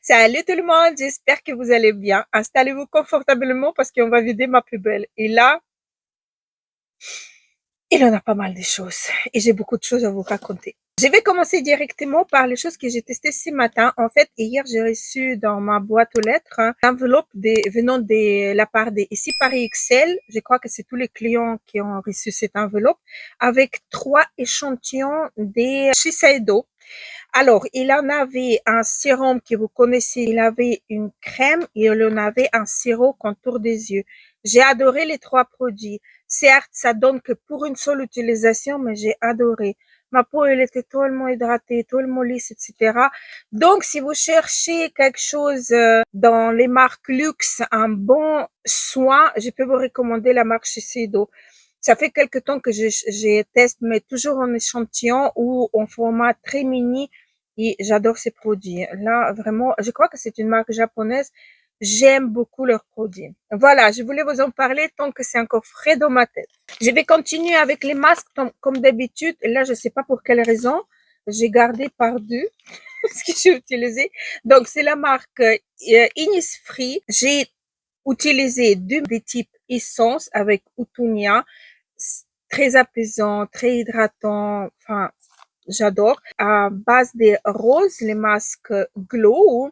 Salut tout le monde, j'espère que vous allez bien. Installez-vous confortablement parce qu'on va vider ma poubelle. Et là, il en a pas mal de choses et j'ai beaucoup de choses à vous raconter. Je vais commencer directement par les choses que j'ai testées ce matin. En fait, hier, j'ai reçu dans ma boîte aux lettres une enveloppe venant de la part des Ici Paris Excel. Je crois que c'est tous les clients qui ont reçu cette enveloppe avec 3 échantillons des Shiseido. Alors, il en avait un sérum que vous connaissez, il avait une crème et il en avait un sirop contour des yeux. J'ai adoré les 3 produits. Certes, ça donne que pour une seule utilisation, mais j'ai adoré. Ma peau, elle était tellement hydratée, tellement lisse, etc. Donc, si vous cherchez quelque chose dans les marques luxe, un bon soin, je peux vous recommander la marque Shiseido. Ça fait quelque temps que je teste, mais toujours en échantillon ou en format très mini et j'adore ces produits. Là, vraiment, je crois que c'est une marque japonaise. J'aime beaucoup leurs produits. Voilà, je voulais vous en parler tant que c'est encore frais dans ma tête. Je vais continuer avec les masques comme d'habitude. Là, je sais pas pour quelle raison. J'ai gardé par deux ce que j'ai utilisé. Donc, c'est la marque Innisfree. J'ai utilisé deux des types essence avec Utunia. Très apaisant, très hydratant. Enfin, j'adore. À base des roses, les masques Glow,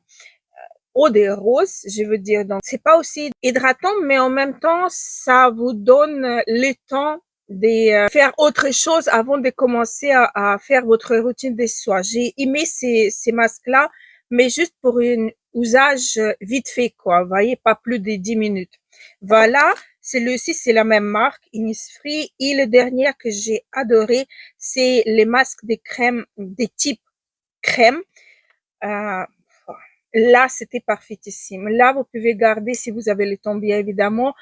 eau des roses, je veux dire. Donc, c'est pas aussi hydratant, mais en même temps, ça vous donne le temps de faire autre chose avant de commencer à faire votre routine de soins. J'ai aimé ces masques-là, mais juste pour un usage vite fait, quoi. Vous voyez, pas plus de 10 minutes. Voilà. Celui-ci, c'est la même marque, Innisfree. Et le dernier que j'ai adoré, c'est les masques des crèmes, des types crème. Euh, Là, c'était parfaitissime. Là, vous pouvez garder, si vous avez le temps, bien évidemment,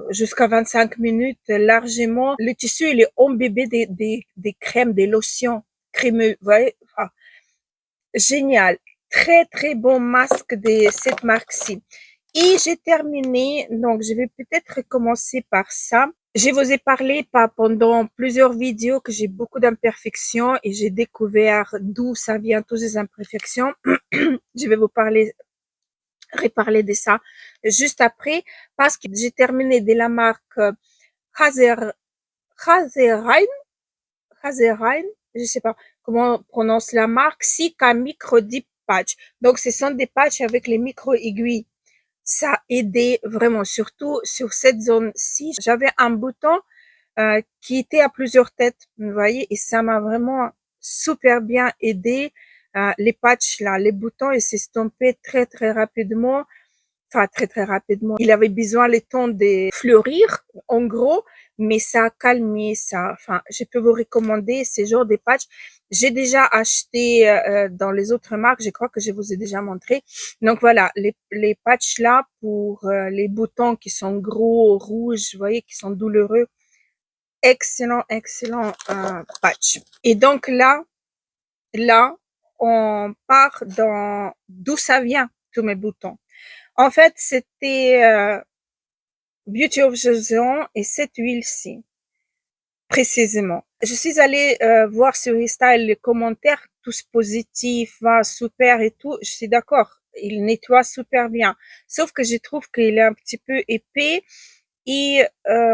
jusqu'à 25 minutes largement. Le tissu, il est imbibé des crèmes, des lotions crémeux. Vous voyez? Ah, génial. Très, très bon masque de cette marque-ci. Et j'ai terminé, donc je vais peut-être commencer par ça. Je vous ai parlé pendant plusieurs vidéos que j'ai beaucoup d'imperfections et j'ai découvert d'où ça vient, toutes ces imperfections. Je vais vous reparler de ça juste après parce que j'ai terminé de la marque Razer, Razerine, Razerine, je sais pas comment on prononce la marque, Sika Micro Deep Patch. Donc, ce sont des patchs avec les micro aiguilles. Ça a aidé vraiment, surtout sur cette zone-ci. J'avais un bouton qui était à plusieurs têtes, vous voyez, et ça m'a vraiment super bien aidé. Les patchs là, les boutons, ils s'estompaient très très rapidement. Enfin, très très rapidement. Il avait besoin le temps de fleurir, en gros, mais ça a calmé ça. Enfin, je peux vous recommander ces genres de patchs. J'ai déjà acheté dans les autres marques, je crois que je vous ai déjà montré. Donc voilà, les patchs là pour les boutons qui sont gros, rouges, vous voyez, qui sont douloureux. Excellent, excellent patch. Et donc là, on part dans d'où ça vient, tous mes boutons. En fait, c'était Beauty of Jason et cette huile-ci, précisément. Je suis allée voir sur Insta les commentaires, tous positifs, va super et tout. Je suis d'accord, il nettoie super bien. Sauf que je trouve qu'il est un petit peu épais et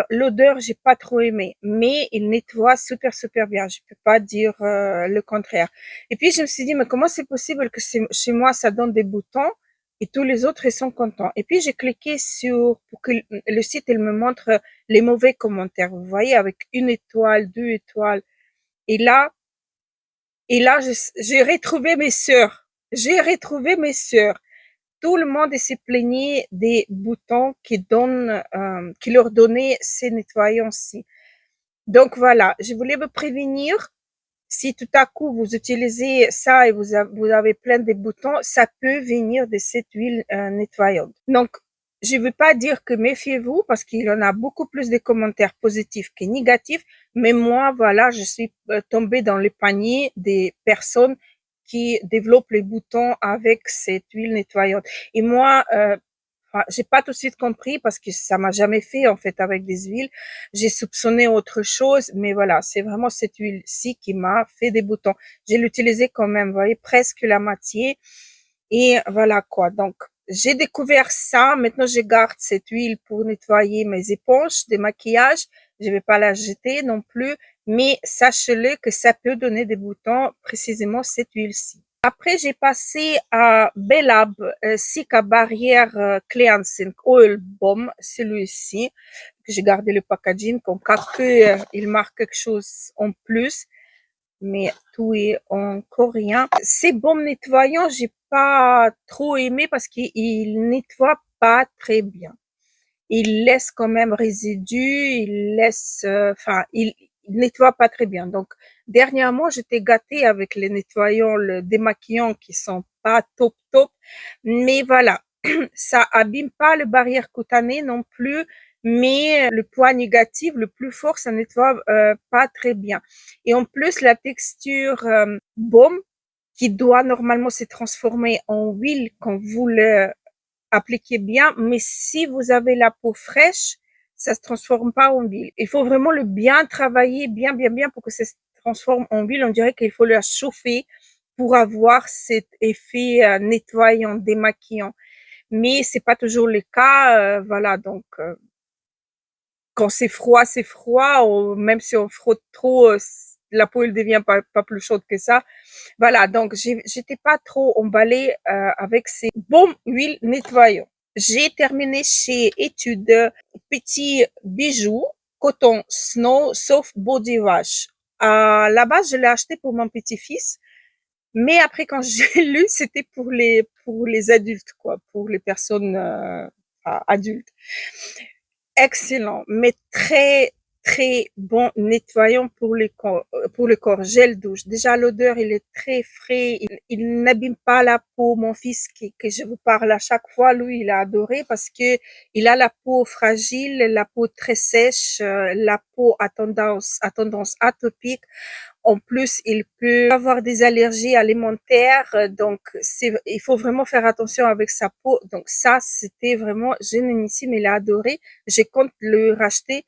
l'odeur, j'ai pas trop aimé. Mais il nettoie super super bien. Je peux pas dire le contraire. Et puis je me suis dit, mais comment c'est possible que chez moi ça donne des boutons et tous les autres ils sont contents. Et puis j'ai cliqué sur pour que le site il me montre les mauvais commentaires. Vous voyez avec une étoile, deux étoiles. Et là j'ai retrouvé mes sœurs. J'ai retrouvé mes sœurs. Tout le monde s'est plaigné des boutons qui leur donnaient ces nettoyants-ci. Donc voilà, je voulais vous prévenir. Si tout à coup vous utilisez ça et vous avez plein de boutons, ça peut venir de cette huile nettoyante. Donc, je ne veux pas dire que méfiez-vous parce qu'il y en a beaucoup plus de commentaires positifs que négatifs, mais moi, voilà, je suis tombée dans le panier des personnes qui développent les boutons avec cette huile nettoyante. Et moi, j'ai pas tout de suite compris parce que ça m'a jamais fait en fait avec des huiles. J'ai soupçonné autre chose, mais voilà, c'est vraiment cette huile-ci qui m'a fait des boutons. J'ai l'utilisé quand même, vous voyez, presque la moitié. Et voilà quoi. Donc, j'ai découvert ça. Maintenant, je garde cette huile pour nettoyer mes éponges de maquillage. Je vais pas la jeter non plus, mais sachez-le que ça peut donner des boutons, précisément cette huile-ci. Après, j'ai passé à Belab Cica Barrière Cleansing Oil Bomb, celui-ci, que j'ai gardé le packaging, comme cas que il marque quelque chose en plus, mais tout est en coréen. Ces baumes nettoyants, j'ai pas trop aimé parce qu'ils nettoient pas très bien. Ils laissent quand même résidus, ils laissent, ils nettoient pas très bien. Donc, dernièrement, j'étais gâtée avec les nettoyants, le démaquillants qui sont pas top top, mais voilà, ça abîme pas le barrière cutanée non plus, mais le point négatif, le plus fort, ça nettoie pas très bien. Et en plus, la texture baume qui doit normalement se transformer en huile quand vous le appliquez bien, mais si vous avez la peau fraîche, ça se transforme pas en huile. Il faut vraiment le bien travailler, bien, bien, bien pour que ça se transforme en huile. On dirait qu'il faut la chauffer pour avoir cet effet nettoyant, démaquillant. Mais c'est pas toujours le cas, voilà. Donc, quand c'est froid, ou même si on frotte trop, la peau elle devient pas plus chaude que ça. Voilà, donc j'étais pas trop emballée avec ces baumes huiles nettoyants. J'ai terminé chez Études petits bijoux coton snow sauf body wash. À la base, je l'ai acheté pour mon petit-fils, mais après quand j'ai lu, c'était pour les adultes quoi, pour les personnes adultes. Excellent, mais très, très bon nettoyant pour le corps. Gel douche. Déjà, l'odeur, il est très frais. Il n'abîme pas la peau. Mon fils, que je vous parle à chaque fois, lui, il a adoré parce que il a la peau fragile, la peau très sèche, la peau à tendance atopique. En plus, il peut avoir des allergies alimentaires, donc il faut vraiment faire attention avec sa peau. Donc ça, c'était vraiment génialissime, il a adoré. Je compte le racheter.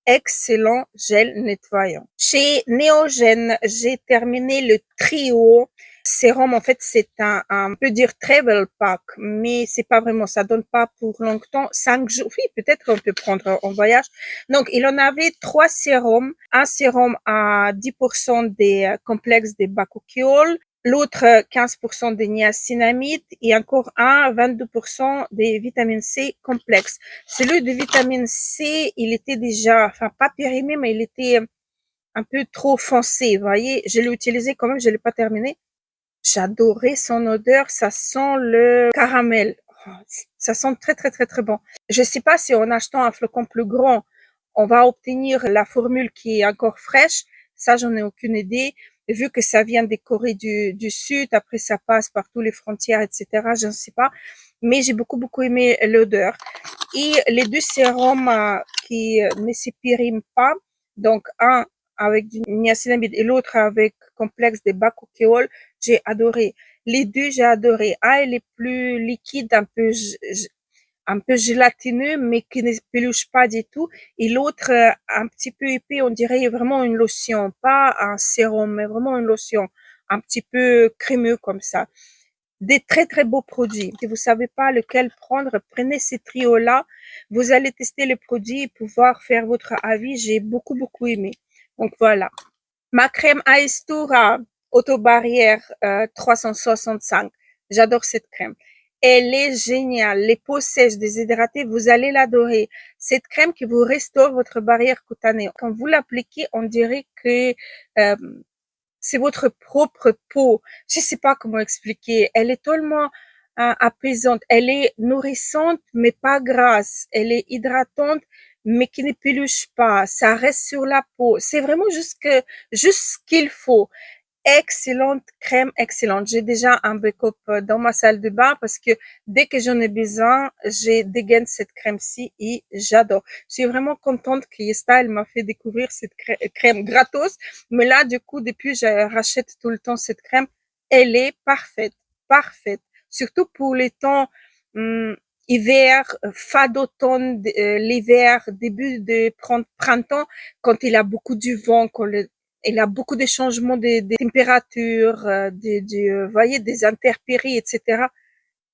Excellent gel nettoyant. Chez Neogen, j'ai terminé le trio sérum. En fait, c'est on peut dire travel pack, mais c'est pas vraiment, ça donne pas pour longtemps. 5 jours, oui, peut-être qu'on peut prendre en voyage. Donc, il en avait 3 sérums. Un sérum à 10% des complexes des bakuchiol, l'autre 15% de niacinamide et encore un 22% des vitamines C complexes. Celui de vitamine C, il était déjà, enfin pas périmé, mais il était un peu trop foncé, vous voyez. Je l'ai utilisé quand même, je l'ai pas terminé. J'adorais son odeur, ça sent le caramel. Oh, ça sent très très très très bon. Je sais pas si en achetant un flacon plus grand, on va obtenir la formule qui est encore fraîche. Ça, j'en ai aucune idée. Vu que ça vient des Corées du Sud, après ça passe par toutes les frontières, etc. Je ne sais pas. Mais j'ai beaucoup beaucoup aimé l'odeur. Et les 2 sérums qui ne s'épiriment pas, donc un avec du niacinamide et l'autre avec complexe de bakuchiol, j'ai adoré. Les deux, j'ai adoré. Un, il est plus liquide, un peu gélatineux, mais qui ne peluche pas du tout. Et l'autre, un petit peu épais, on dirait vraiment une lotion, pas un sérum, mais vraiment une lotion, un petit peu crémeux comme ça. Des très très beaux produits. Si vous savez pas lequel prendre, prenez ces trios-là. Vous allez tester les produits et pouvoir faire votre avis. J'ai beaucoup beaucoup aimé. Donc voilà. Ma crème Aestura Auto Barrière 365. J'adore cette crème. Elle est géniale. Les peaux sèches, déshydratées, vous allez l'adorer. Cette crème qui vous restaure votre barrière cutanée. Quand vous l'appliquez, on dirait que euh, c'est votre propre peau. Je sais pas comment expliquer. Elle est tellement apaisante. Elle est nourrissante, mais pas grasse. Elle est hydratante, mais qui ne peluche pas. Ça reste sur la peau. C'est vraiment juste ce qu'il faut. Excellente crème, excellente. J'ai déjà un backup dans ma salle de bain parce que dès que j'en ai besoin, j'ai dégaine cette crème-ci et j'adore. Je suis vraiment contente que Yesta, m'a fait découvrir cette crème gratos. Mais là, du coup, depuis, je rachète tout le temps cette crème. Elle est parfaite, parfaite. Surtout pour les temps hiver, fin d'automne, l'hiver, début de printemps, quand il a beaucoup du vent, quand il a beaucoup de changements de température, voyez, des intempéries, etc.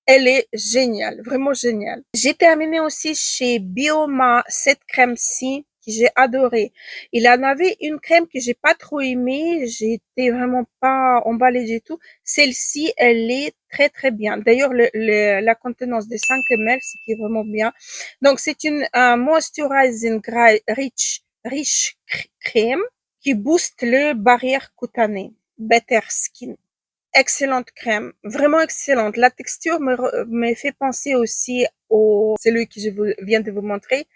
Elle est géniale, vraiment géniale. J'ai terminé aussi chez Bioma cette crème-ci que j'ai adorée. Il en avait une crème que j'ai pas trop aimée, j'étais vraiment pas emballée du tout. Celle-ci, elle est très très bien. D'ailleurs, la contenance de 5 ml, ce qui est vraiment bien. Donc, c'est une moisturizing rich crème qui booste le barrière cutanée. Better Skin. Excellente crème, vraiment excellente. La texture me fait penser aussi au celui que viens de vous montrer.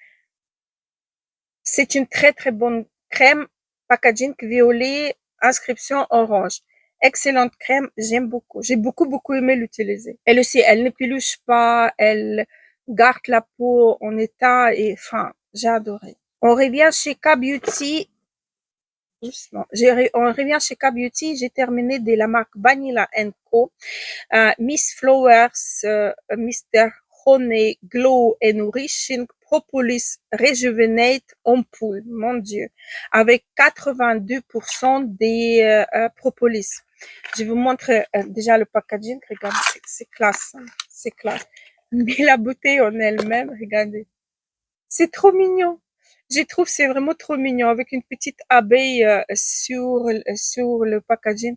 C'est une très très bonne crème, packaging violet, inscription orange. Excellente crème, j'aime beaucoup. J'ai beaucoup aimé l'utiliser. Elle aussi, elle ne peluche pas, elle garde la peau en état et enfin, j'ai adoré. On revient chez K-Beauty. Doucement. On revient chez K-Beauty. J'ai terminé de la marque Vanilla Co. Miss Flowers, Mr. Honey, Glow and Nourishing Propolis Rejuvenate Ampoule. Mon Dieu. Avec 82% des propolis. Je vous montre déjà le packaging. Regardez, c'est classe. Hein. C'est classe. Mais la bouteille en elle-même, regardez. C'est trop mignon. Je trouve c'est vraiment trop mignon avec une petite abeille sur le packaging.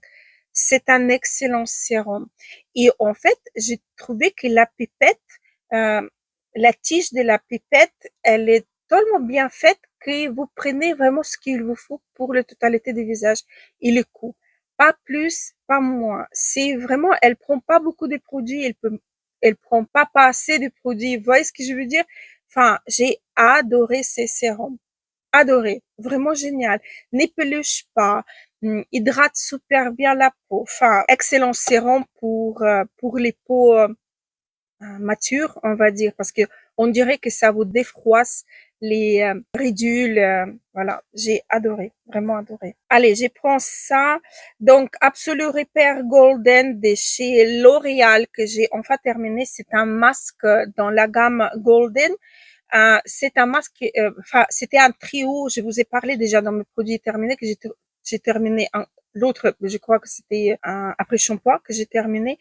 C'est un excellent sérum. Et en fait, j'ai trouvé que la pipette, euh, la tige de la pipette, elle est tellement bien faite que vous prenez vraiment ce qu'il vous faut pour la totalité du visage et le cou. Pas plus, pas moins. C'est vraiment, elle prend pas beaucoup de produits, elle prend pas assez de produits. Vous voyez ce que je veux dire? Enfin, j'ai adoré ces sérums. Adoré. Vraiment génial. N'épeluche pas. Hydrate super bien la peau. Enfin, excellent sérum pour les peaux matures, on va dire, parce que on dirait que ça vous défroisse les ridules. Voilà, j'ai adoré, vraiment adoré. Allez, je prends ça. Donc, Absolute Repair Golden de chez L'Oréal que j'ai enfin terminé. C'est un masque dans la gamme Golden. C'est un masque, enfin, c'était un trio. Je vous ai parlé déjà dans mes produits terminés que j'ai terminé l'autre, je crois que c'était un après shampoing que j'ai terminé.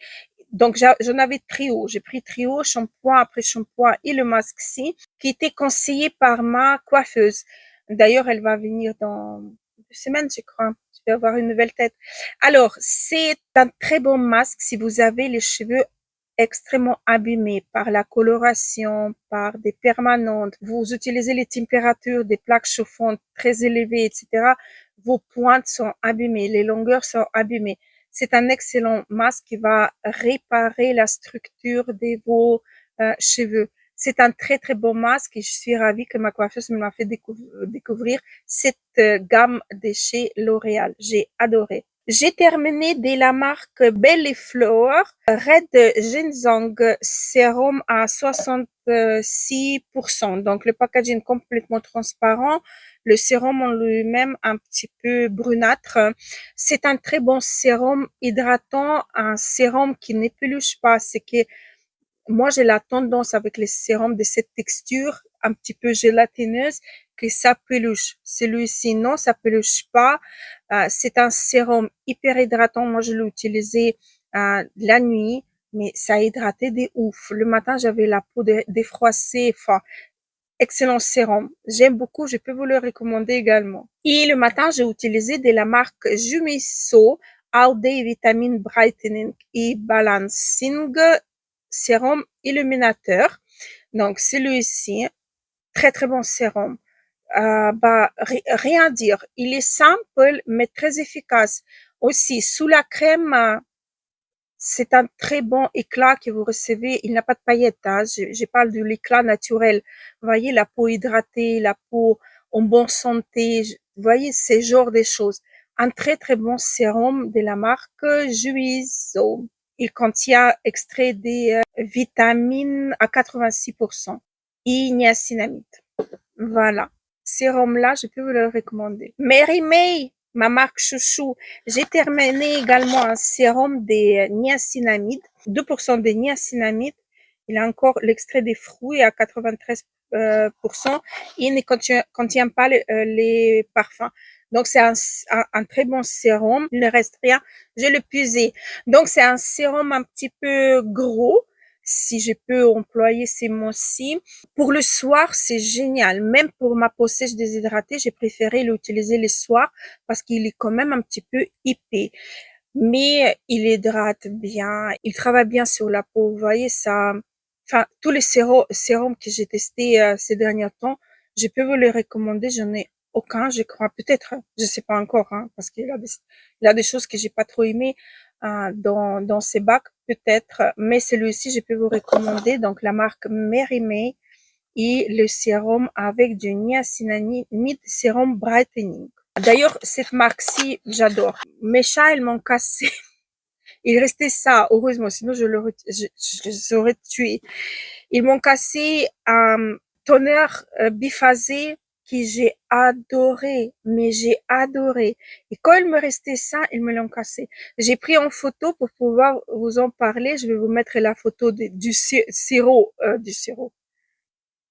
Donc, j'en avais trio. J'ai pris trio, shampoing après shampoing et le masque-ci qui était conseillé par ma coiffeuse. D'ailleurs, elle va venir dans 2 semaines, je crois. Je vais avoir une nouvelle tête. Alors, c'est un très bon masque si vous avez les cheveux extrêmement abîmés par la coloration, par des permanentes, vous utilisez les températures des plaques chauffantes très élevées, etc. Vos pointes sont abîmées, les longueurs sont abîmées. C'est un excellent masque qui va réparer la structure de vos cheveux. C'est un très très bon masque et je suis ravie que ma coiffeuse me l'a fait découvrir cette gamme de chez L'Oréal. J'ai adoré. J'ai terminé de la marque Belle Fleur Red Ginseng Sérum à 66%. Donc le packaging complètement transparent, le sérum en lui-même un petit peu brunâtre. C'est un très bon sérum hydratant, un sérum qui n'épeluche pas. C'est que moi j'ai la tendance avec les sérums de cette texture un petit peu gélatineuse que ça peluche. Celui-ci non, ça peluche pas. C'est un sérum hyper hydratant. Moi je l'ai utilisé la nuit, mais ça a hydraté des ouf. Le matin j'avais la peau défroissée. Enfin, excellent sérum. J'aime beaucoup. Je peux vous le recommander également. Et le matin j'ai utilisé de la marque Jumiso All Day Vitamin Brightening et Balancing sérum illuminateur. Donc celui-ci, très très bon sérum. Rien à dire. Il est simple mais très efficace. Aussi, sous la crème, c'est un très bon éclat que vous recevez. Il n'a pas de paillettes. Hein. Je parle de l'éclat naturel. Vous voyez, la peau hydratée, la peau en bonne santé. Vous voyez, ce genre de choses. Un très très bon sérum de la marque Juizo. Il contient extrait des vitamines à 86% et niacinamide. Voilà. Sérum-là, je peux vous le recommander. Mary May, ma marque chouchou. J'ai terminé également un sérum des niacinamides, 2% de niacinamide. Il a encore l'extrait des fruits à 93%. Il ne contient pas les parfums. Donc, c'est un très bon sérum. Il ne reste rien. Je l'ai puisé. Donc, c'est un sérum un petit peu gros, si je peux employer ces mots-ci. Pour le soir, c'est génial. Même pour ma peau sèche déshydratée, j'ai préféré l'utiliser le soir parce qu'il est quand même un petit peu épais. Mais il hydrate bien, il travaille bien sur la peau. Vous voyez, ça, enfin, tous les sérums que j'ai testés ces derniers temps, je peux vous les recommander. J'en ai aucun, je crois. Peut-être, hein, je sais pas encore, hein, parce il a des choses que j'ai pas trop aimées dans ces bacs, peut-être. Mais celui-ci, je peux vous recommander. Donc, la marque Mary May et le sérum avec du niacinamide sérum brightening. D'ailleurs, cette marque-ci, j'adore. Mes chats, ils m'ont cassé. Il restait ça, heureusement, sinon je les aurais tués. Ils m'ont cassé un toner biphasé que j'ai adoré, mais j'ai adoré. Et quand il me restait ça, ils me l'ont cassé. J'ai pris en photo pour pouvoir vous en parler. Je vais vous mettre la photo du sirop, du sirop.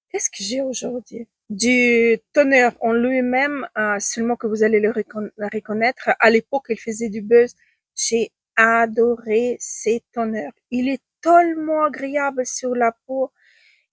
Qu'est-ce que j'ai aujourd'hui? Du toner en lui-même, seulement que vous allez le reconnaître. À l'époque, il faisait du buzz. J'ai adoré ces toners. Il est tellement agréable sur la peau.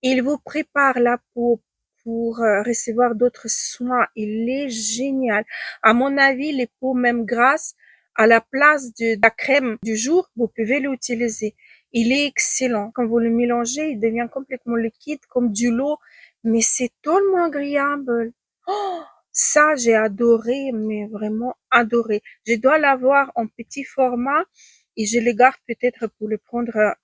Il vous prépare la peau pour recevoir d'autres soins. Il est génial. À mon avis, les peaux même grasses, à la place de la crème du jour, vous pouvez l'utiliser. Il est excellent. Quand vous le mélangez, il devient complètement liquide comme du lot, mais c'est tellement agréable. Oh, ça, j'ai adoré, mais vraiment adoré. Je dois l'avoir en petit format et je le garde peut-être pour le prendre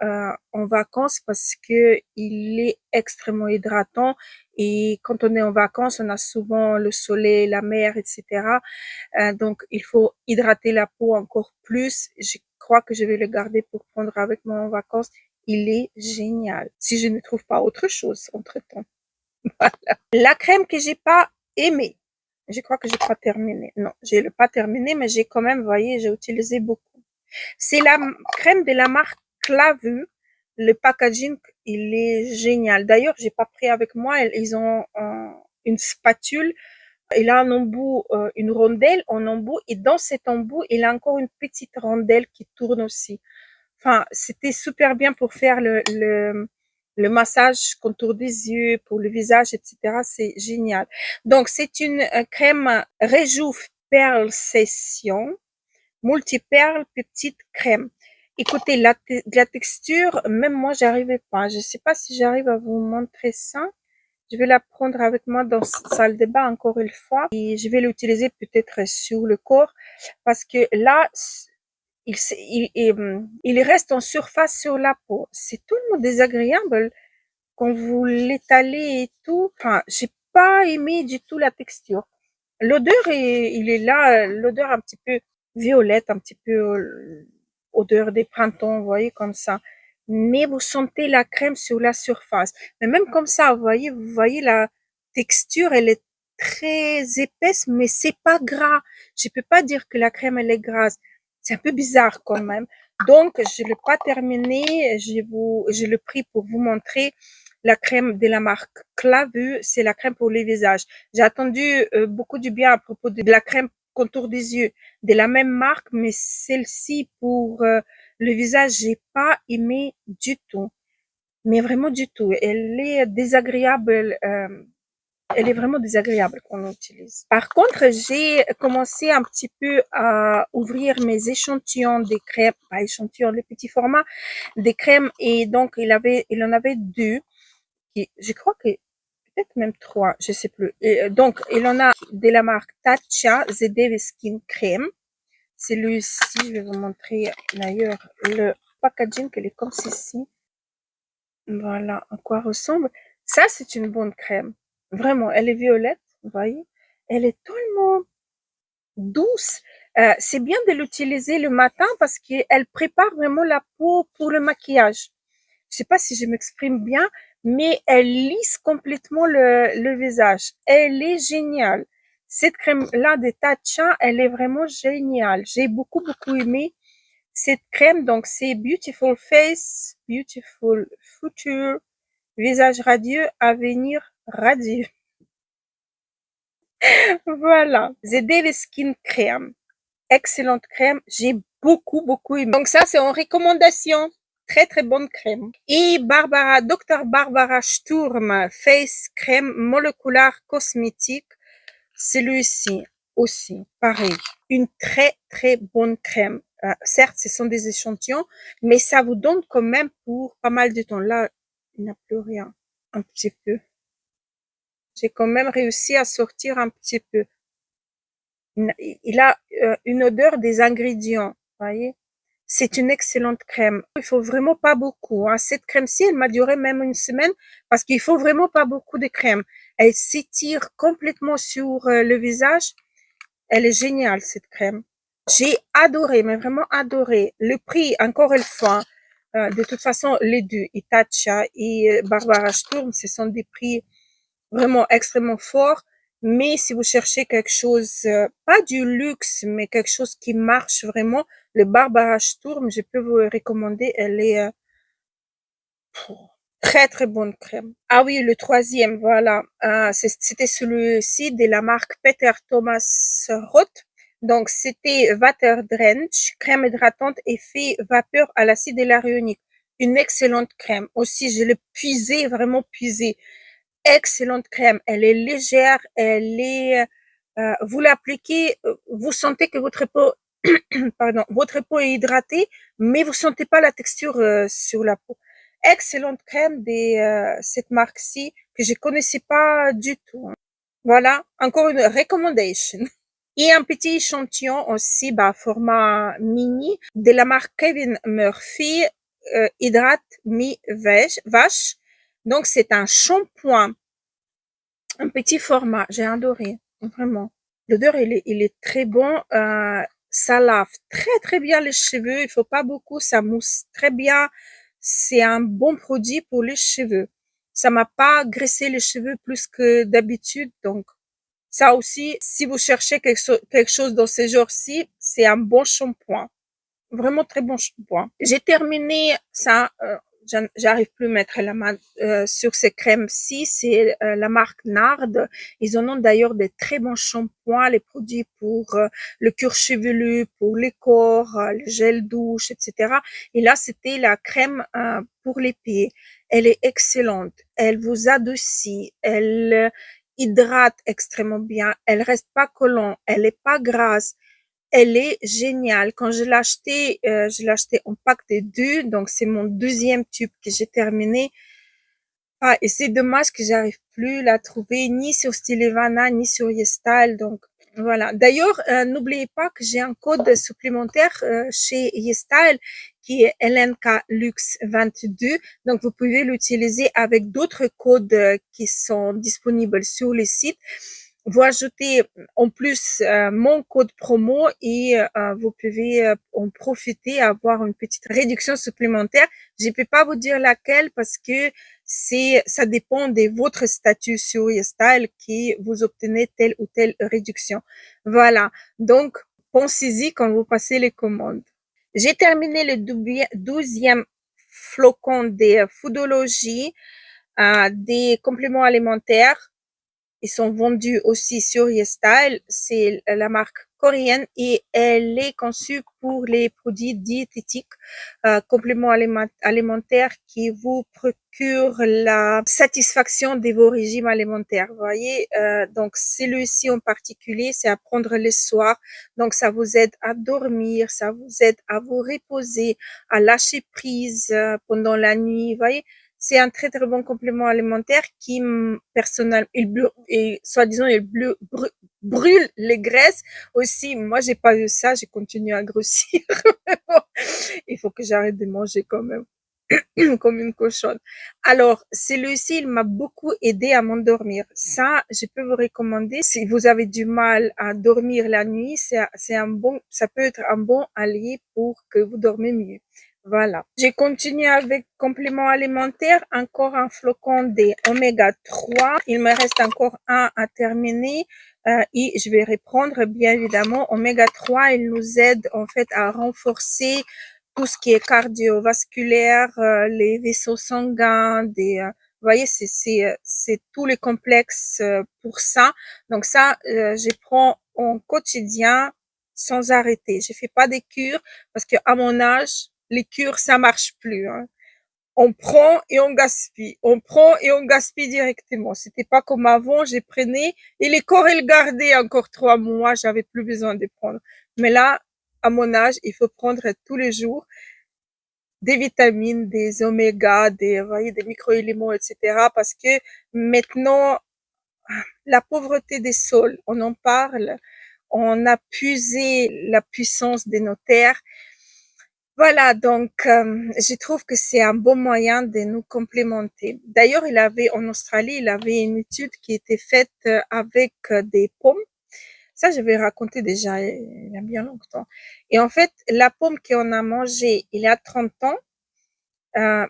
en vacances parce que il est extrêmement hydratant et quand on est en vacances, on a souvent le soleil, la mer, etc. Donc, il faut hydrater la peau encore plus. Je crois que je vais le garder pour prendre avec moi en vacances. Il est génial. Si je ne trouve pas autre chose entre-temps. La crème que j'ai pas aimée. Je crois que j'ai pas terminé. Non, j'ai le pas terminé, mais j'ai quand même, vous voyez, j'ai utilisé beaucoup. C'est la crème de la marque Clavu. Le packaging, il est génial. D'ailleurs, j'ai pas pris avec moi. Ils ont une spatule. Il a un embout, une rondelle en embout, et dans cet embout, il a encore une petite rondelle qui tourne aussi. Enfin, c'était super bien pour faire le massage contour des yeux, pour le visage, etc. C'est génial. Donc, c'est une crème Réjouf Perle Session, multi-perle petite crème. Écoutez, la texture, même moi, j'arrivais pas. Je sais pas si j'arrive à vous montrer ça. Je vais la prendre avec moi dans la salle de bain encore une fois et je vais l'utiliser peut-être sur le corps parce que là, il reste en surface sur la peau. C'est tellement désagréable quand vous l'étalez et tout. Enfin, j'ai pas aimé du tout la texture. L'odeur il est là, l'odeur un petit peu violette, un petit peu odeur des printemps, vous voyez, comme ça. Mais vous sentez la crème sur la surface. Mais même comme ça, vous voyez la texture, elle est très épaisse, mais c'est pas gras. Je peux pas dire que la crème, elle est grasse. C'est un peu bizarre quand même. Donc, je l'ai pas terminé. Je l'ai pris pour vous montrer la crème de la marque Clavu. C'est la crème pour les visages. J'ai attendu beaucoup du bien à propos de la crème contour des yeux de la même marque, mais celle-ci pour le visage, j'ai pas aimé du tout, mais vraiment du tout. Elle est désagréable. Elle est vraiment désagréable qu'on utilise. Par contre, j'ai commencé un petit peu à ouvrir mes échantillons des crèmes, pas échantillons, les petits formats des crèmes, et donc il en avait deux. Je crois que peut-être même trois, je sais plus. Et, donc, il en a de la marque Tatcha ZD Skin Cream. Celui-ci, je vais vous montrer d'ailleurs le packaging, il est comme ceci. Voilà à quoi ressemble. Ça, c'est une bonne crème. Vraiment, elle est violette, vous voyez. Elle est tellement douce. C'est bien de l'utiliser le matin parce qu'elle prépare vraiment la peau pour le maquillage. Je sais pas si je m'exprime bien, mais elle lisse complètement le visage. Elle est géniale. Cette crème-là de Tatcha, elle est vraiment géniale. J'ai beaucoup, beaucoup aimé cette crème. Donc, c'est Beautiful Face, Beautiful Future, visage radieux, avenir radieux. Voilà. The Daily Skin Crème. Excellente crème. J'ai beaucoup aimé. Donc ça, c'est en recommandation. Très, très bonne crème. Et Dr. Barbara Sturm Face Crème Moléculaire Cosmétique. Celui-ci aussi, pareil. Une très, très bonne crème. Certes, ce sont des échantillons, mais ça vous donne quand même pour pas mal de temps. Là, il n'y a plus rien. Un petit peu. J'ai quand même réussi à sortir un petit peu. Il a une odeur des ingrédients, voyez. C'est une excellente crème. Il faut vraiment pas beaucoup. Hein. Cette crème-ci, elle m'a duré même une semaine parce qu'il faut vraiment pas beaucoup de crème. Elle s'étire complètement sur le visage. Elle est géniale, cette crème. J'ai adoré, mais vraiment adoré. Le prix, encore une fois, de toute façon, les deux, Itacha et Barbara Sturm, ce sont des prix vraiment extrêmement forts. Mais si vous cherchez quelque chose, pas du luxe, mais quelque chose qui marche vraiment, le Barbara Sturm, je peux vous recommander. Elle est très très bonne crème. Ah oui, le troisième, voilà. C'était celui-ci de la marque Peter Thomas Roth. Donc, c'était Water Drench, crème hydratante effet vapeur à l'acide hyaluronique. Une excellente crème. Aussi, je l'ai puisée, vraiment puisée. Excellente crème. Elle est légère, vous l'appliquez, vous sentez que votre peau, pardon, votre peau est hydratée, mais vous sentez pas la texture sur la peau. Excellente crème de cette marque-ci que je connaissais pas du tout. Hein. Voilà, encore une recommandation. Et un petit échantillon aussi, format mini de la marque Kevin Murphy, Hydrate Mi Vache. Donc c'est un shampoing, un petit format. J'ai adoré, vraiment. L'odeur, il est très bon. Ça lave très très bien les cheveux. Il faut pas beaucoup, ça mousse très bien. C'est un bon produit pour les cheveux. Ça m'a pas graissé les cheveux plus que d'habitude, donc ça aussi, si vous cherchez quelque chose dans ces jours-ci, c'est un bon shampoing. Vraiment très bon shampoing. J'ai terminé ça. J'arrive plus à mettre la main sur ces crèmes-ci. C'est la marque Nard. Ils en ont d'ailleurs des très bons shampoings, les produits pour le cuir chevelu, pour les corps, le gel douche, etc. Et là, c'était la crème pour les pieds. Elle est excellente. Elle vous adoucit. Elle hydrate extrêmement bien. Elle reste pas collant. Elle est pas grasse. Elle est géniale. Quand je l'ai acheté en pack de deux, donc c'est mon deuxième tube que j'ai terminé. Ah, et c'est dommage que j'arrive plus à la trouver ni sur Stylevana ni sur YesStyle. Donc voilà. D'ailleurs, n'oubliez pas que j'ai un code supplémentaire chez YesStyle qui est LNK Lux 22. Donc vous pouvez l'utiliser avec d'autres codes qui sont disponibles sur le site. Vous ajoutez en plus mon code promo et vous pouvez en profiter, avoir une petite réduction supplémentaire. Je ne peux pas vous dire laquelle parce que ça dépend de votre statut sur YesStyle qui vous obtenez telle ou telle réduction. Voilà. Donc, pensez-y quand vous passez les commandes. J'ai terminé le 12e flocon des Foodology, des compléments alimentaires. Ils sont vendus aussi sur YesStyle. C'est la marque coréenne et elle est conçue pour les produits diététiques, compléments alimentaires qui vous procurent la satisfaction de vos régimes alimentaires. Vous voyez, donc celui-ci en particulier, c'est à prendre le soir. Donc ça vous aide à dormir, ça vous aide à vous reposer, à lâcher prise pendant la nuit. Vous voyez, c'est un très très bon complément alimentaire qui, personnellement, soi-disant, brûle les graisses. Aussi, moi, j'ai pas eu ça, j'ai continué à grossir. Il faut que j'arrête de manger quand même comme une cochonne. Alors, celui-ci, il m'a beaucoup aidé à m'endormir. Ça, je peux vous recommander. Si vous avez du mal à dormir la nuit, ça peut être un bon allié pour que vous dormez mieux. Voilà. J'ai continué avec compléments alimentaires, encore un flocon des oméga 3. Il me reste encore un à terminer. Et je vais reprendre, bien évidemment. Oméga 3, il nous aide en fait à renforcer tout ce qui est cardiovasculaire, les vaisseaux sanguins, Vous voyez, c'est tous les complexes pour ça. Donc ça, je prends en quotidien sans arrêter. Je fais pas des cures parce que à mon âge, les cures, ça marche plus, hein. On prend et on gaspille. On prend et on gaspille directement. C'était pas comme avant, je prenais et les corps, ils gardaient encore 3 mois. J'avais plus besoin de prendre. Mais là, à mon âge, il faut prendre tous les jours des vitamines, des oméga, des, vous voyez, des microéléments, etc. Parce que maintenant, la pauvreté des sols, on en parle. On a puisé la puissance de nos terres. Voilà, donc je trouve que c'est un bon moyen de nous complémenter. D'ailleurs, en Australie, il avait une étude qui était faite avec des pommes. Ça, je vais raconter déjà il y a bien longtemps. Et en fait, la pomme qu'on a mangée il y a 30 ans,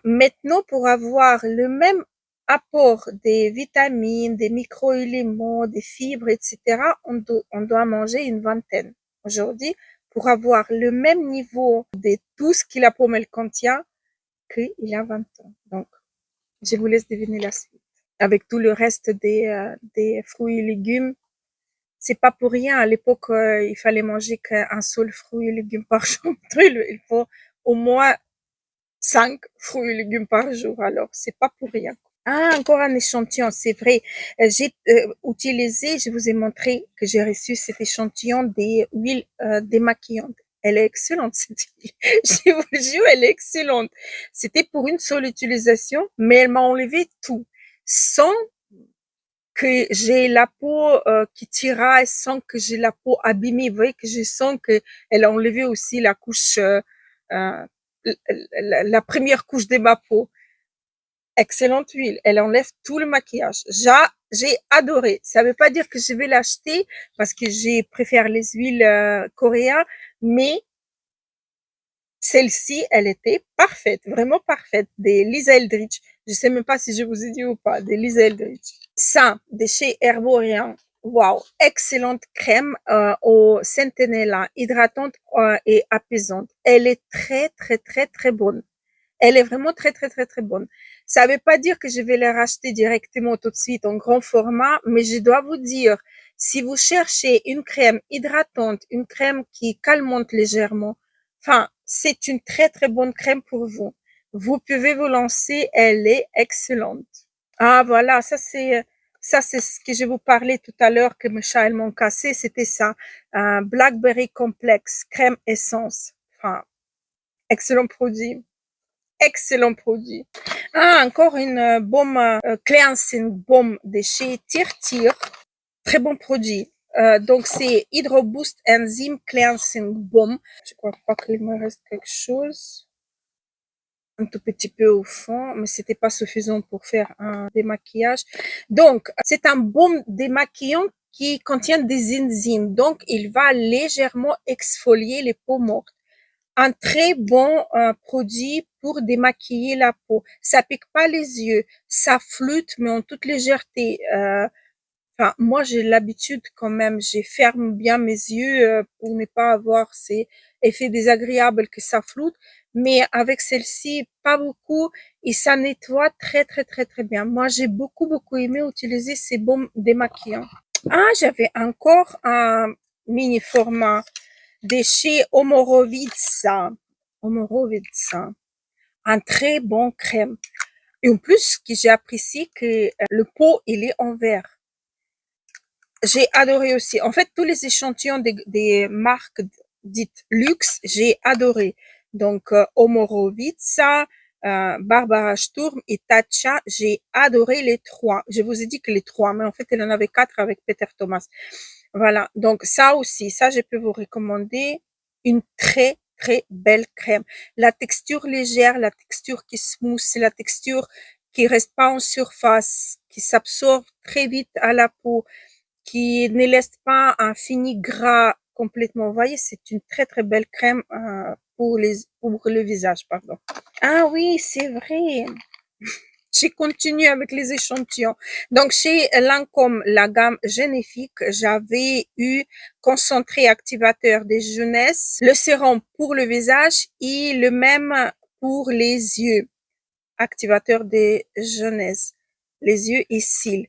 maintenant, pour avoir le même apport des vitamines, des micro-éléments, des fibres, etc., on doit manger une vingtaine. Aujourd'hui, pour avoir le même niveau de tout ce que la pomme elle contient qu'il y a 20 ans. Donc, je vous laisse deviner la suite. Avec tout le reste des fruits et légumes, c'est pas pour rien. À l'époque, il fallait manger qu'un seul fruit et légumes par jour. Il faut au moins 5 fruits et légumes par jour. Alors, c'est pas pour rien. Ah, encore un échantillon, c'est vrai. J'ai utilisé, je vous ai montré que j'ai reçu cet échantillon des huiles démaquillantes. Elle est excellente, cette huile. Je vous le jure, elle est excellente. C'était pour une seule utilisation, mais elle m'a enlevé tout. Sans que j'ai la peau qui tiraille, sans que j'ai la peau abîmée. Vous voyez que je sens que elle a enlevé aussi la couche, euh, la première couche de ma peau. Excellente huile. Elle enlève tout le maquillage. J'ai adoré. Ça veut pas dire que je vais l'acheter parce que je préfère les huiles coréennes, mais celle-ci, elle était parfaite, vraiment parfaite. Des Lisa Eldridge. Je sais même pas si je vous ai dit ou pas. Des Lisa Eldridge. Ça, de chez Herborian. Wow, excellente crème au centinela, hydratante et apaisante. Elle est très, très, très, très bonne. Elle est vraiment très, très, très, très bonne. Ça ne veut pas dire que je vais la racheter directement tout de suite en grand format, mais je dois vous dire, si vous cherchez une crème hydratante, une crème qui calmante légèrement, enfin, c'est une très, très bonne crème pour vous. Vous pouvez vous lancer, elle est excellente. Ah, voilà, ça, c'est ce que je vous parlais tout à l'heure que mes chats, elles m'ont cassé, c'était ça. Un Blackberry Complex, crème essence. Enfin, excellent produit. Excellent produit. Ah, encore une baume cleansing baume de chez Tir. Très bon produit. Donc c'est Hydro Boost Enzyme Cleansing Balm. Je crois pas qu'il me reste quelque chose. Un tout petit peu au fond, mais c'était pas suffisant pour faire un démaquillage. Donc c'est un baume démaquillant qui contient des enzymes. Donc il va légèrement exfolier les peaux mortes. Un très bon produit pour démaquiller la peau. Ça pique pas les yeux, ça floute, mais en toute légèreté. Enfin, moi, j'ai l'habitude quand même, je ferme bien mes yeux pour ne pas avoir ces effets désagréables que ça floute. Mais avec celle-ci, pas beaucoup et ça nettoie très, très, très, très bien. Moi, j'ai beaucoup, beaucoup aimé utiliser ces baumes démaquillants. Ah, j'avais encore un mini format de chez Omorovica. Omorovica. Un très bon crème. Et en plus, ce que j'ai apprécié, que le pot, il est en verre. J'ai adoré aussi. En fait, tous les échantillons des marques dites luxe, j'ai adoré. Donc, Omorovica, Barbara Sturm et Tatcha, j'ai adoré les trois. Je vous ai dit que les trois, mais en fait, il en avait 4 avec Peter Thomas. Voilà. Donc, ça aussi, ça, je peux vous recommander une très, très belle crème. La texture légère, la texture qui smooth, c'est la texture qui reste pas en surface, qui s'absorbe très vite à la peau, qui ne laisse pas un fini gras complètement. Vous voyez, c'est une très très belle crème pour le visage, pardon. Ah oui, c'est vrai. J'ai continué avec les échantillons. Donc, chez Lancôme, la gamme Génifique, j'avais eu concentré activateur des jeunesses, le sérum pour le visage et le même pour les yeux, activateur des jeunesses. les yeux et cils.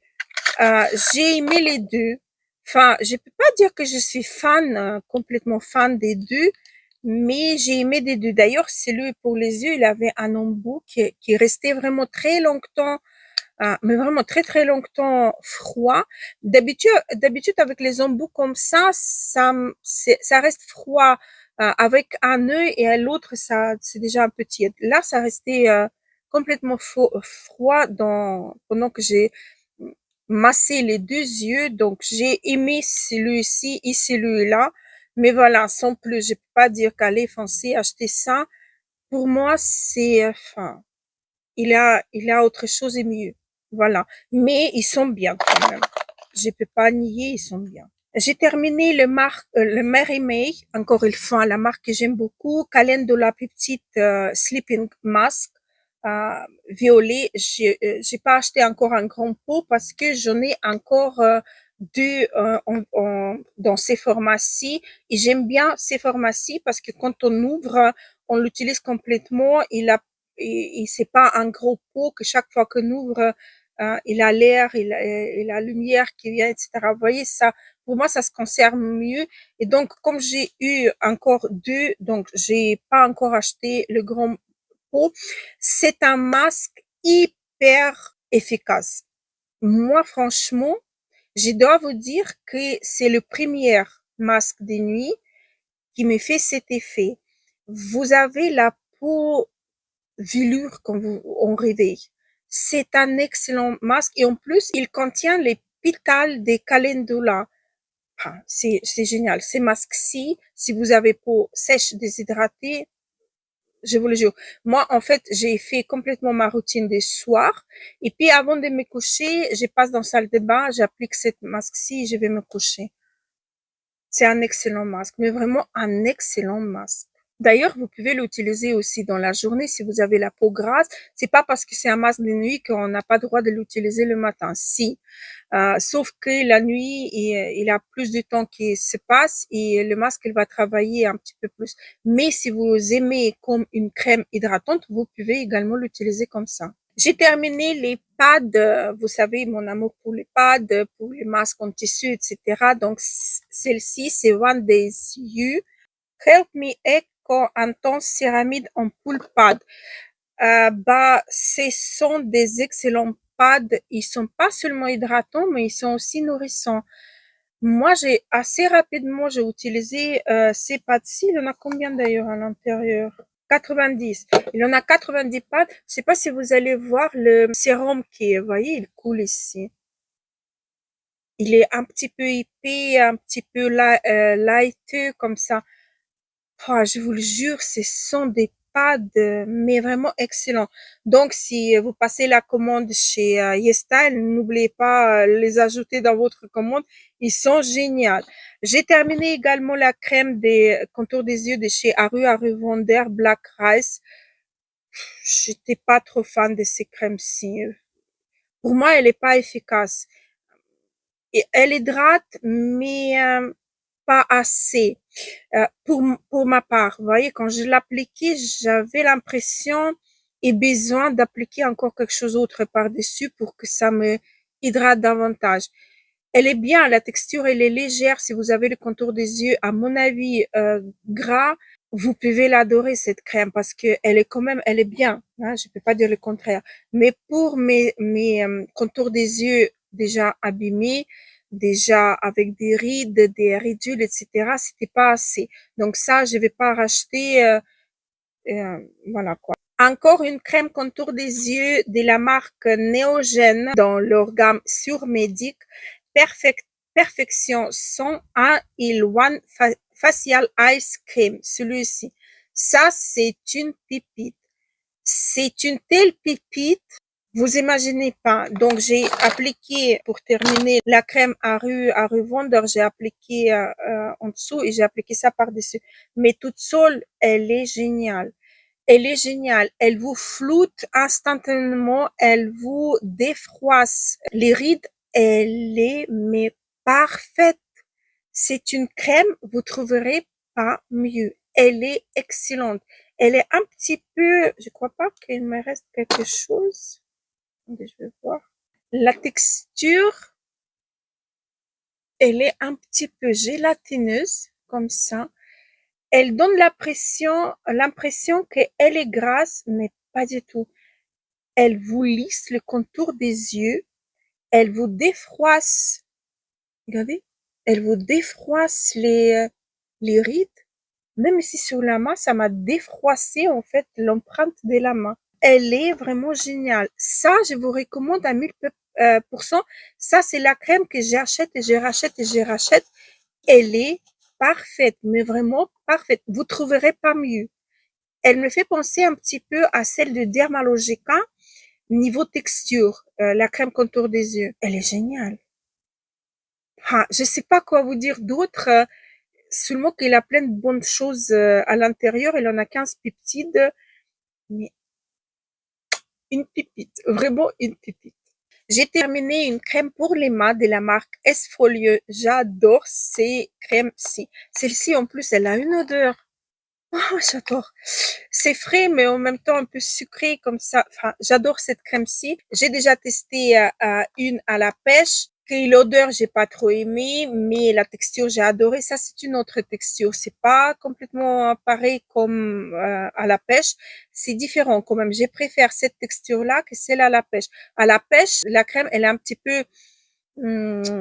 J'ai aimé les deux. Enfin, je peux pas dire que je suis fan, complètement fan des deux, mais j'ai aimé des deux. D'ailleurs, celui pour les yeux, il avait un embout qui restait vraiment très longtemps, mais vraiment très très longtemps froid. D'habitude avec les embouts comme ça reste froid avec un œil et à l'autre ça c'est déjà un peu tiède. Là, ça restait complètement froid pendant que j'ai massé les deux yeux. Donc j'ai aimé celui-ci et celui-là, mais voilà, sans plus. Je peux pas dire qu'aller foncer acheter ça. Pour moi, c'est enfin il a autre chose et mieux. Voilà. Mais ils sont bien quand même. Je peux pas nier, ils sont bien. J'ai terminé le Mary May, encore une fois, la marque que j'aime beaucoup, Calendula Petite Sleeping Mask, violet. J'ai pas acheté encore un grand pot parce que j'en ai encore deux dans ces pharmacies et j'aime bien ces pharmacies parce que quand on ouvre, on l'utilise complètement. Et c'est pas un gros pot que chaque fois qu'on ouvre, il a l'air, il a la lumière qui vient, etc. Vous voyez, ça, pour moi, ça se conserve mieux. Et donc, comme j'ai eu encore deux, donc j'ai pas encore acheté le grand pot. C'est un masque hyper efficace. Moi, franchement, je dois vous dire que c'est le premier masque de nuit qui me fait cet effet. Vous avez la peau velure quand on réveille. C'est un excellent masque et en plus, il contient les pétales des calendula. C'est génial. Ces masques-ci, si vous avez peau sèche, déshydratée, je vous le jure. Moi, en fait, j'ai fait complètement ma routine des soirs. Et puis, avant de me coucher, je passe dans la salle de bain, j'applique cette masque-ci et je vais me coucher. C'est un excellent masque, mais vraiment un excellent masque. D'ailleurs, vous pouvez l'utiliser aussi dans la journée si vous avez la peau grasse. C'est pas parce que c'est un masque de nuit qu'on n'a pas le droit de l'utiliser le matin. Si, sauf que la nuit, il a plus de temps qui se passe et le masque, il va travailler un petit peu plus. Mais si vous aimez comme une crème hydratante, vous pouvez également l'utiliser comme ça. J'ai terminé les pads, vous savez, mon amour pour les pads, pour les masques en tissu, etc. Donc, celle-ci, c'est One Days You Help Me Eco Intense Céramide en Pool Pad. Ce sont des excellents pads. Ils sont pas seulement hydratants, mais ils sont aussi nourrissants. Moi, assez rapidement, j'ai utilisé ces pads-ci. Il y en a combien d'ailleurs à l'intérieur? 90. Il en a 90 pads. Je sais pas si vous allez voir le sérum qui est, vous voyez, il coule ici. Il est un petit peu épais, un petit peu lighteux comme ça. Oh, je vous le jure, ce sont des pads, mais vraiment excellents. Donc, si vous passez la commande chez YesStyle, n'oubliez pas les ajouter dans votre commande. Ils sont géniaux. J'ai terminé également la crème des contours des yeux de chez Aru Wonder Black Rice. J'étais pas trop fan de ces crèmes-ci. Pour moi, elle est pas efficace. Et elle hydrate, mais pas assez. Pour ma part, vous voyez, quand je l'appliquais, j'avais l'impression et besoin d'appliquer encore quelque chose d'autre par-dessus pour que ça me hydrate davantage. Elle est bien, la texture, elle est légère. Si vous avez le contour des yeux, à mon avis, gras, vous pouvez l'adorer, cette crème, parce que elle est quand même, elle est bien, hein, je peux pas dire le contraire. Mais pour mes contours des yeux déjà abîmés, déjà avec des rides, des ridules, etc., c'était pas assez. Donc ça, je vais pas racheter, voilà quoi. Encore une crème contour des yeux de la marque Neogen dans leur gamme Surmédic Perfect, Perfection 101 Il One Facial Ice Cream. Celui-ci. Ça, c'est une pépite. C'est une telle pépite, vous imaginez pas. Donc, j'ai appliqué, pour terminer, la crème à revendre. J'ai appliqué en dessous et j'ai appliqué ça par-dessus. Mais toute seule, elle est géniale. Elle est géniale. Elle vous floute instantanément. Elle vous défroisse les rides. Elle est mais parfaite. C'est une crème, vous trouverez pas mieux. Elle est excellente. Elle est un petit peu, je crois pas qu'il me reste quelque chose. Attendez, je vais voir. La texture, elle est un petit peu gélatineuse, comme ça. Elle donne l'impression qu'elle est grasse, mais pas du tout. Elle vous lisse le contour des yeux. Elle vous défroisse. Regardez. Elle vous défroisse les rides. Même si sur la main, ça m'a défroissé, en fait, l'empreinte de la main. Elle est vraiment géniale. Ça, je vous recommande à 1000%. Ça, c'est la crème que j'achète et je rachète et je rachète. Elle est parfaite, mais vraiment parfaite. Vous trouverez pas mieux. Elle me fait penser un petit peu à celle de Dermalogica, niveau texture, la crème contour des yeux. Elle est géniale. Ah, je sais pas quoi vous dire d'autre, seulement qu'il a plein de bonnes choses à l'intérieur. Il en a 15 peptides, mais une pépite, vraiment une pépite. J'ai terminé une crème pour les mains de la marque Esfolieux. J'adore ces crèmes-ci. Celle-ci, en plus, elle a une odeur. Oh, j'adore. C'est frais, mais en même temps un peu sucré comme ça. Enfin, j'adore cette crème-ci. J'ai déjà testé une à la pêche. Et l'odeur, j'ai pas trop aimé, mais la texture, j'ai adoré. Ça, c'est une autre texture. C'est pas complètement pareil comme à la pêche. C'est différent quand même. Je préfère cette texture-là que celle à la pêche. À la pêche, la crème, elle est un petit peu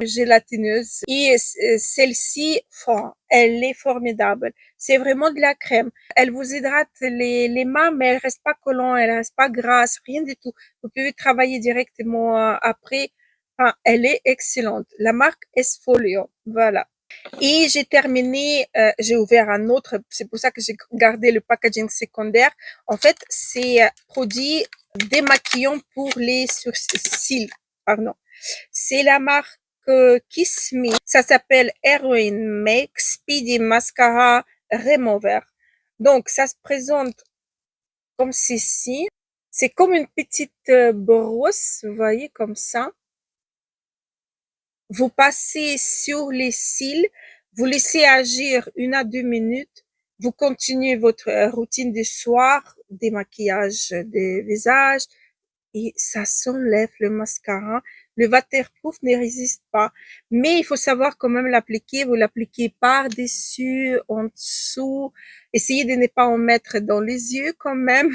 gélatineuse. Et celle-ci, elle est formidable. C'est vraiment de la crème. Elle vous hydrate les mains, mais elle reste pas collante, elle reste pas grasse, rien du tout. Vous pouvez travailler directement après. Enfin, elle est excellente. La marque Esfolio. Voilà. Et j'ai terminé, j'ai ouvert un autre, c'est pour ça que j'ai gardé le packaging secondaire. En fait, c'est produit démaquillant pour les sourcils. Pardon. C'est la marque Kiss Me. Ça s'appelle Heroin Make Speedy Mascara Remover. Donc, ça se présente comme ceci. C'est comme une petite brosse, vous voyez, comme ça. Vous passez sur les cils, vous laissez agir 1 à 2 minutes, vous continuez votre routine du soir, démaquillage des visages, et ça s'enlève le mascara. Le waterproof ne résiste pas, mais il faut savoir quand même l'appliquer. Vous l'appliquez par-dessus, en dessous. Essayez de ne pas en mettre dans les yeux quand même.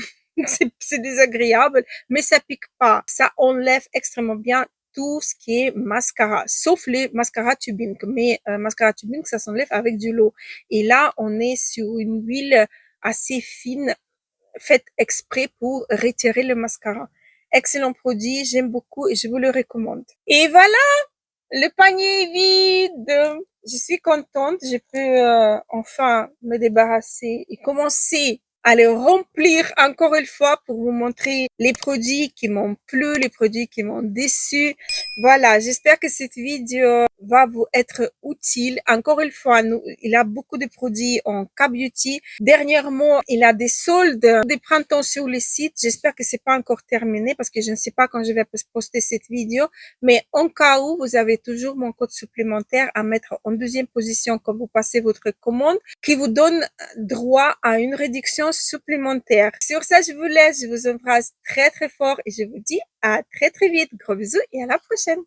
C'est désagréable, mais ça pique pas. Ça enlève extrêmement bien tout ce qui est mascara, sauf les mascara tubing. Mais mascara tubing, ça s'enlève avec du lot. Et là, on est sur une huile assez fine, faite exprès pour retirer le mascara. Excellent produit, j'aime beaucoup et je vous le recommande. Et voilà, le panier est vide. Je suis contente, je peux enfin me débarrasser et commencer à le remplir encore une fois pour vous montrer les produits qui m'ont plu, les produits qui m'ont déçu. Voilà, j'espère que cette vidéo va vous être utile. Encore une fois, il a beaucoup de produits en K-Beauty. Dernièrement, il a des soldes de printemps sur le site. J'espère que c'est pas encore terminé parce que je ne sais pas quand je vais poster cette vidéo. Mais en cas où, vous avez toujours mon code supplémentaire à mettre en deuxième position quand vous passez votre commande qui vous donne droit à une réduction supplémentaire. Sur ça, je vous laisse. Je vous embrasse très très fort et je vous dis à très très vite. Gros bisous et à la prochaine.